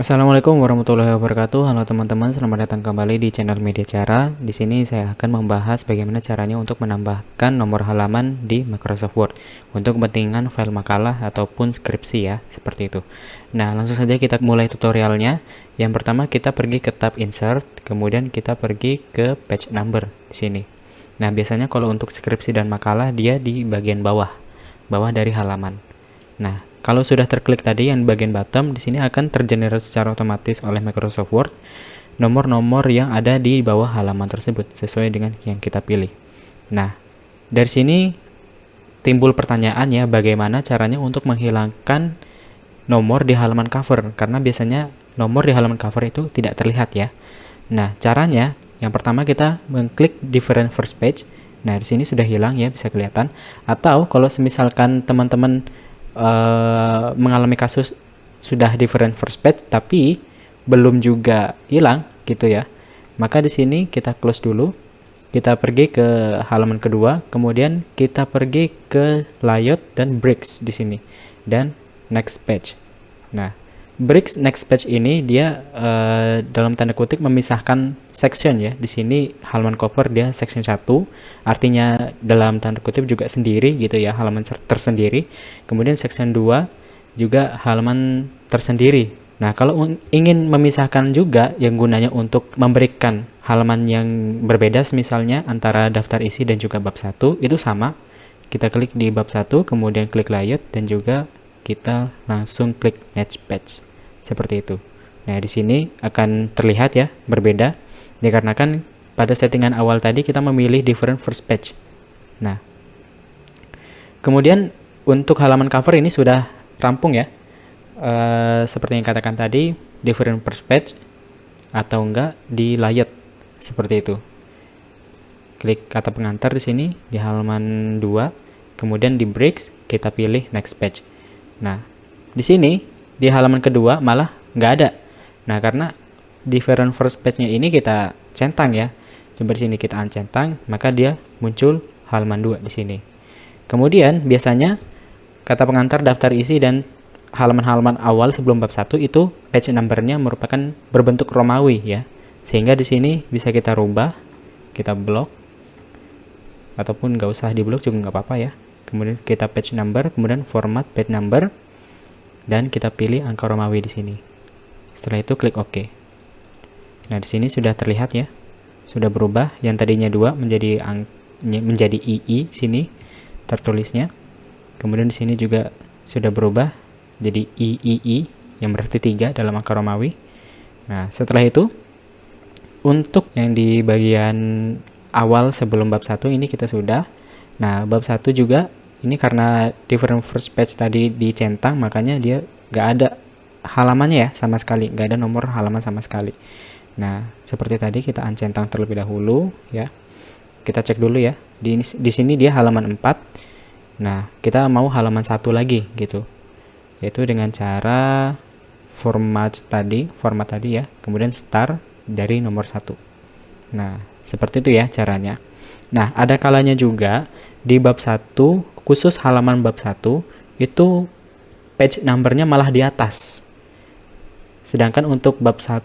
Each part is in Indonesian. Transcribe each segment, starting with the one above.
Assalamualaikum warahmatullahi wabarakatuh. Halo teman-teman, selamat datang kembali di channel Media Cara. Di sini saya akan membahas bagaimana caranya untuk menambahkan nomor halaman di Microsoft Word untuk kepentingan file makalah ataupun skripsi ya, seperti itu. Nah, langsung saja kita mulai tutorialnya. Yang pertama kita pergi ke tab Insert, kemudian kita pergi ke Page Number di sini. Nah, biasanya kalau untuk skripsi dan makalah dia di bagian bawah dari halaman. Nah, kalau sudah terklik tadi yang bagian bottom, di sini akan tergenerate secara otomatis oleh Microsoft Word nomor-nomor yang ada di bawah halaman tersebut sesuai dengan yang kita pilih. Nah, dari sini timbul pertanyaan ya, bagaimana caranya untuk menghilangkan nomor di halaman cover, karena biasanya nomor di halaman cover itu tidak terlihat ya. Nah, caranya yang pertama kita mengklik different first page. Nah, di sini sudah hilang ya, bisa kelihatan. Atau kalau misalkan teman-teman mengalami kasus sudah different first page tapi belum juga hilang gitu ya, maka di sini kita close dulu, kita pergi ke halaman kedua, kemudian kita pergi ke layout dan breaks di sini dan next page. Nah, breaks next page ini dia dalam tanda kutip memisahkan section ya. Di sini halaman cover dia section 1, artinya dalam tanda kutip juga sendiri gitu ya, halaman tersendiri. Kemudian section 2 juga halaman tersendiri. Nah, kalau ingin memisahkan juga yang gunanya untuk memberikan halaman yang berbeda misalnya antara daftar isi dan juga bab 1 itu sama. Kita klik di bab 1, kemudian klik layout dan juga kita langsung klik next page. Seperti itu. Nah, di sini akan terlihat ya berbeda dikarenakan pada settingan awal tadi kita memilih different first page. Nah, kemudian untuk halaman cover ini sudah rampung ya. Seperti yang katakan tadi, different first page atau enggak di layout seperti itu. Klik kata pengantar di sini di halaman 2, kemudian di breaks kita pilih next page. Nah, di sini di halaman kedua malah nggak ada. Nah, karena different first page-nya ini kita centang ya. Coba di sini kita uncentang, maka dia muncul halaman 2 di sini. Kemudian biasanya kata pengantar, daftar isi dan halaman-halaman awal sebelum bab 1 itu page number-nya merupakan berbentuk Romawi ya. Sehingga di sini bisa kita rubah, kita blok ataupun nggak usah di blok juga nggak apa-apa ya. Kemudian kita page number, kemudian format page number dan kita pilih angka Romawi di sini. Setelah itu klik OK. Nah, di sini sudah terlihat ya. Sudah berubah, yang tadinya 2 menjadi II sini tertulisnya. Kemudian di sini juga sudah berubah jadi III yang berarti 3 dalam angka Romawi. Nah, setelah itu untuk yang di bagian awal sebelum bab 1 ini kita sudah. Nah, bab 1 juga ini karena different first page tadi dicentang, makanya dia nggak ada halamannya ya sama sekali, nggak ada nomor halaman sama sekali. Nah, seperti tadi kita uncentang terlebih dahulu ya. Kita cek dulu ya. Di sini dia halaman 4. Nah, kita mau halaman 1 lagi gitu. Yaitu dengan cara format tadi ya, kemudian start dari nomor 1. Nah, seperti itu ya caranya. Nah, ada kalanya juga di bab 1, khusus halaman bab 1, itu page number-nya malah di atas. Sedangkan untuk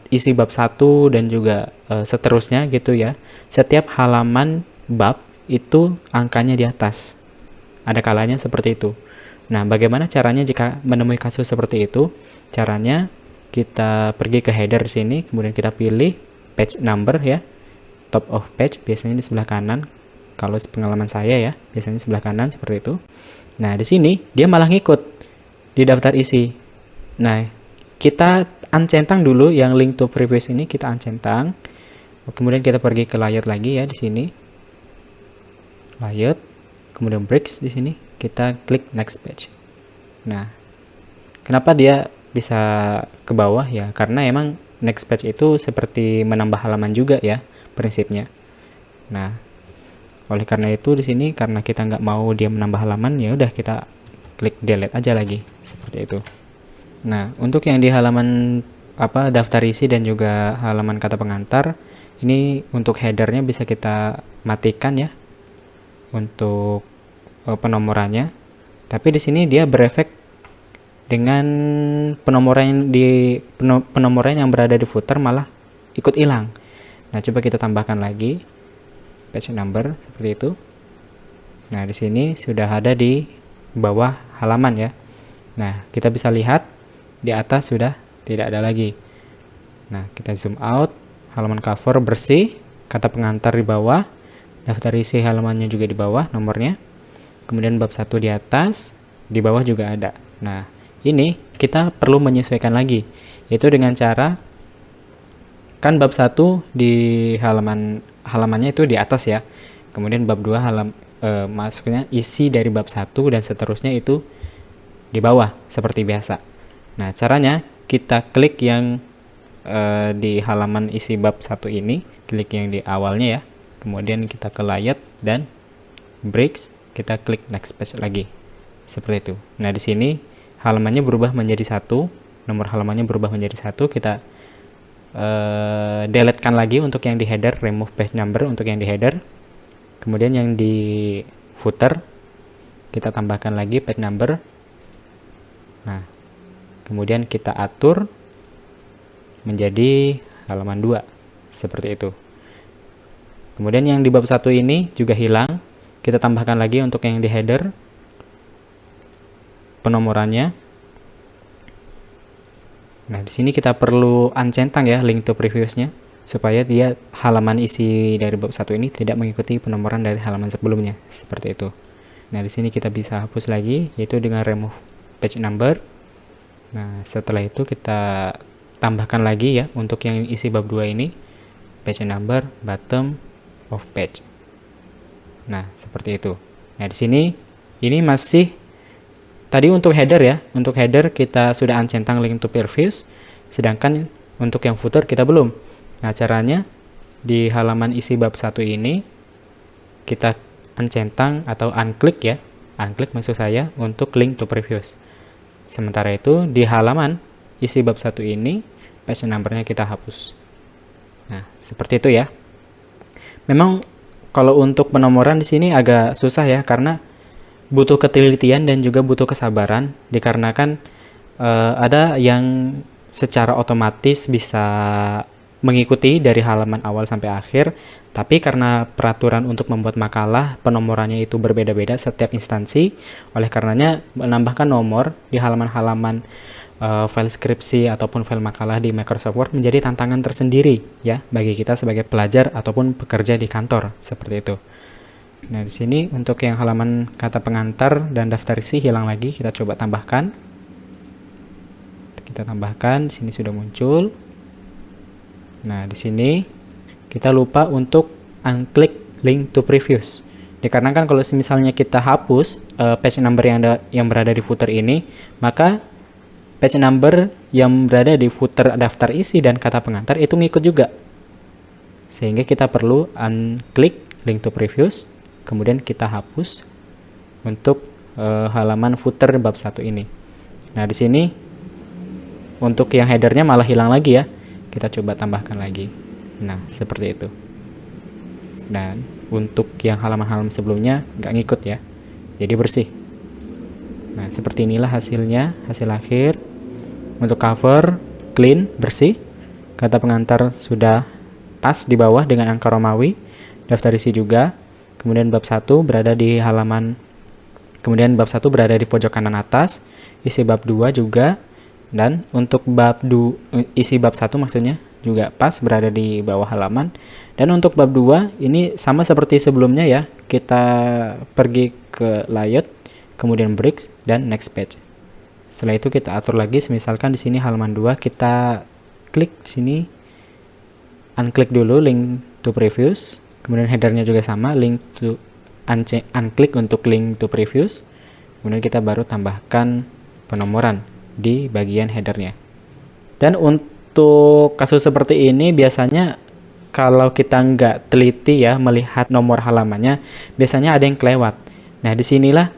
isi bab 1 dan juga seterusnya gitu ya, setiap halaman bab itu angkanya di atas. Ada kalanya seperti itu. Nah, bagaimana caranya jika menemui kasus seperti itu? Caranya kita pergi ke header sini, kemudian kita pilih page number ya, top of page, biasanya di sebelah kanan. Kalau pengalaman saya ya, biasanya sebelah kanan seperti itu. Nah, di sini dia malah ngikut di daftar isi. Nah, kita uncentang dulu yang link to previous ini, kita uncentang. Kemudian kita pergi ke layout lagi ya di sini. Layout, kemudian breaks di sini, kita klik next page. Nah, kenapa dia bisa ke bawah ya? Karena emang next page itu seperti menambah halaman juga ya prinsipnya. Nah, oleh karena itu di sini karena kita nggak mau dia menambah halaman, ya udah kita klik delete aja lagi seperti itu. Nah, untuk yang di halaman daftar isi dan juga halaman kata pengantar, ini untuk headernya bisa kita matikan ya untuk penomorannya. Tapi di sini dia berefek dengan penomoran yang berada di footer malah ikut hilang. Nah, coba kita tambahkan lagi page number seperti itu. Nah, di sini sudah ada di bawah halaman ya. Nah, kita bisa lihat di atas sudah tidak ada lagi. Nah, kita zoom out, halaman cover bersih, kata pengantar di bawah, daftar isi halamannya juga di bawah nomornya. Kemudian bab 1 di atas, di bawah juga ada. Nah, ini kita perlu menyesuaikan lagi, yaitu dengan cara kan bab 1 di halamannya itu di atas ya. Kemudian bab 2 maksudnya isi dari bab 1 dan seterusnya itu di bawah seperti biasa. Nah, caranya kita klik yang di halaman isi bab 1 ini, klik yang di awalnya ya. Kemudian kita ke layout dan breaks, kita klik next page lagi. Seperti itu. Nah, di sini halamannya berubah menjadi 1, nomor halamannya berubah menjadi 1, kita delete kan lagi untuk yang di header, remove page number untuk yang di header. Kemudian yang di footer kita tambahkan lagi page number. Nah, kemudian kita atur menjadi halaman 2 seperti itu. Kemudian yang di bab 1 ini juga hilang, kita tambahkan lagi untuk yang di header penomorannya. Nah, di sini kita perlu uncentang ya link to previousnya supaya dia halaman isi dari bab 1 ini tidak mengikuti penomoran dari halaman sebelumnya, seperti itu. Nah, di sini kita bisa hapus lagi yaitu dengan remove page number. Nah, setelah itu kita tambahkan lagi ya untuk yang isi bab 2 ini page number bottom of page. Nah, seperti itu. Nah, di sini ini masih tadi untuk header ya. Untuk header kita sudah uncentang link to previews, sedangkan untuk yang footer kita belum. Nah, caranya di halaman isi bab 1 ini kita uncentang atau unclick ya. Unclick maksud saya untuk link to previews. Sementara itu di halaman isi bab 1 ini page number-nya kita hapus. Nah, seperti itu ya. Memang kalau untuk penomoran di sini agak susah ya karena butuh ketelitian dan juga butuh kesabaran dikarenakan ada yang secara otomatis bisa mengikuti dari halaman awal sampai akhir, tapi karena peraturan untuk membuat makalah penomorannya itu berbeda-beda setiap instansi, oleh karenanya menambahkan nomor di halaman-halaman file skripsi ataupun file makalah di Microsoft Word menjadi tantangan tersendiri ya bagi kita sebagai pelajar ataupun pekerja di kantor seperti itu. Nah, di sini untuk yang halaman kata pengantar dan daftar isi hilang lagi, kita coba tambahkan. Kita tambahkan, di sini sudah muncul. Nah, di sini kita lupa untuk unclick link to previews. Dikarenakan kalau misalnya kita hapus page number yang berada di footer ini, maka page number yang berada di footer daftar isi dan kata pengantar itu ngikut juga. Sehingga kita perlu unclick link to previews, kemudian kita hapus untuk halaman footer bab 1 ini. Nah, di sini untuk yang headernya malah hilang lagi ya. Kita coba tambahkan lagi. Nah, seperti itu. Dan untuk yang halaman-halaman sebelumnya nggak ngikut ya. Jadi bersih. Nah, seperti inilah hasilnya, hasil akhir. Untuk cover clean, bersih. Kata pengantar sudah pas di bawah dengan angka Romawi. Daftar isi juga. Kemudian bab 1 berada di halaman, kemudian bab 1 berada di pojok kanan atas, isi bab 2 juga, dan untuk isi bab 1 maksudnya juga pas berada di bawah halaman. Dan untuk bab 2 ini sama seperti sebelumnya ya, kita pergi ke layout, kemudian breaks dan next page. Setelah itu kita atur lagi, misalkan di sini halaman 2 kita klik sini, unclick dulu link to previews. Kemudian headernya juga sama, link to unclick untuk link to previews. Kemudian kita baru tambahkan penomoran di bagian headernya. Dan untuk kasus seperti ini biasanya kalau kita nggak teliti ya melihat nomor halamannya, biasanya ada yang kelewat. Nah, disinilah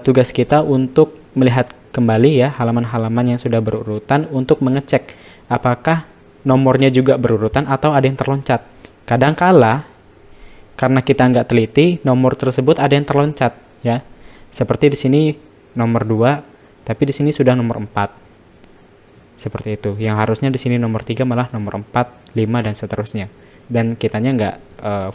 tugas kita untuk melihat kembali ya halaman-halaman yang sudah berurutan untuk mengecek apakah nomornya juga berurutan atau ada yang terloncat. Kadangkala karena kita nggak teliti, nomor tersebut ada yang terloncat ya. Seperti di sini nomor 2 tapi di sini sudah nomor 4. Seperti itu. Yang harusnya di sini nomor 3 malah nomor 4, 5 dan seterusnya. Dan kitanya nggak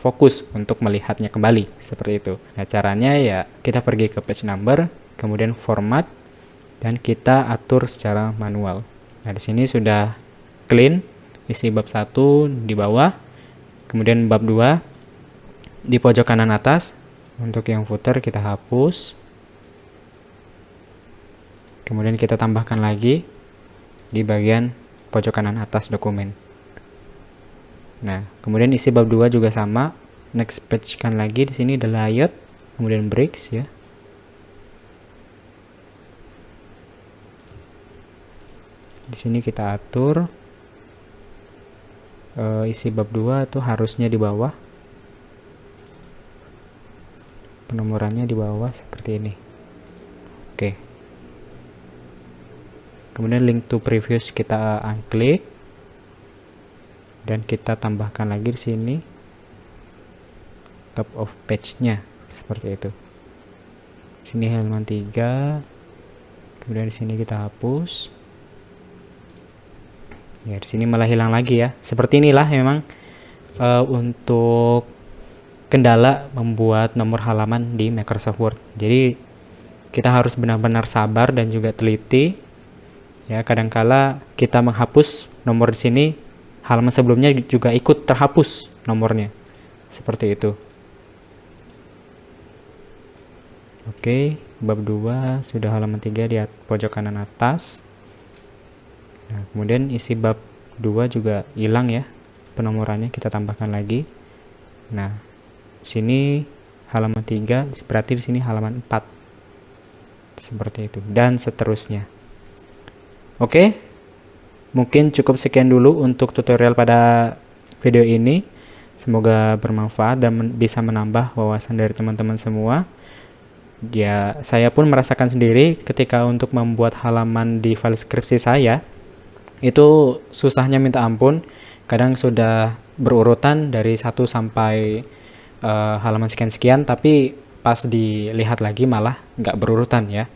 fokus untuk melihatnya kembali seperti itu. Nah, caranya ya kita pergi ke page number, kemudian format, dan kita atur secara manual. Nah, di sini sudah clean, isi bab 1 di bawah, kemudian bab 2 di pojok kanan atas. Untuk yang footer kita hapus, kemudian kita tambahkan lagi di bagian pojok kanan atas dokumen. Nah, kemudian isi bab 2 juga sama, next page kan lagi. Di sini ada layout, kemudian breaks ya. Di sini kita atur isi bab 2 itu harusnya di bawah, penomorannya di bawah seperti ini. Oke. Kemudian link to previous kita unklik dan kita tambahkan lagi di sini top of page-nya seperti itu. Sini halaman 3. Kemudian di sini kita hapus. Ya, di sini malah hilang lagi ya. Seperti inilah memang untuk kendala membuat nomor halaman di Microsoft Word. Jadi kita harus benar-benar sabar dan juga teliti. Ya, kadangkala kita menghapus nomor di sini, halaman sebelumnya juga ikut terhapus nomornya. Seperti itu. Oke, bab 2 sudah halaman 3 di pojok kanan atas. Nah, kemudian isi bab 2 juga hilang ya. Penomorannya kita tambahkan lagi. Nah, sini halaman 3, berarti di sini halaman 4. Seperti itu dan seterusnya. Oke, mungkin cukup sekian dulu untuk tutorial pada video ini. Semoga bermanfaat dan bisa menambah wawasan dari teman-teman semua. Ya, saya pun merasakan sendiri ketika untuk membuat halaman di file skripsi saya, itu susahnya minta ampun. Kadang sudah berurutan dari 1 sampai halaman sekian-sekian, tapi pas dilihat lagi malah nggak berurutan ya.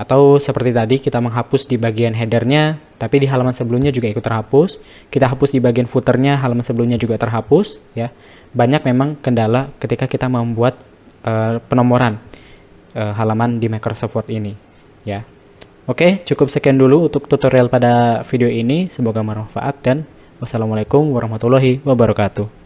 Atau seperti tadi kita menghapus di bagian headernya, tapi di halaman sebelumnya juga ikut terhapus. Kita hapus di bagian footernya, halaman sebelumnya juga terhapus ya. Banyak memang kendala ketika kita membuat penomoran halaman di Microsoft Word ini ya. Oke, cukup sekian dulu untuk tutorial pada video ini. Semoga bermanfaat dan wassalamualaikum warahmatullahi wabarakatuh.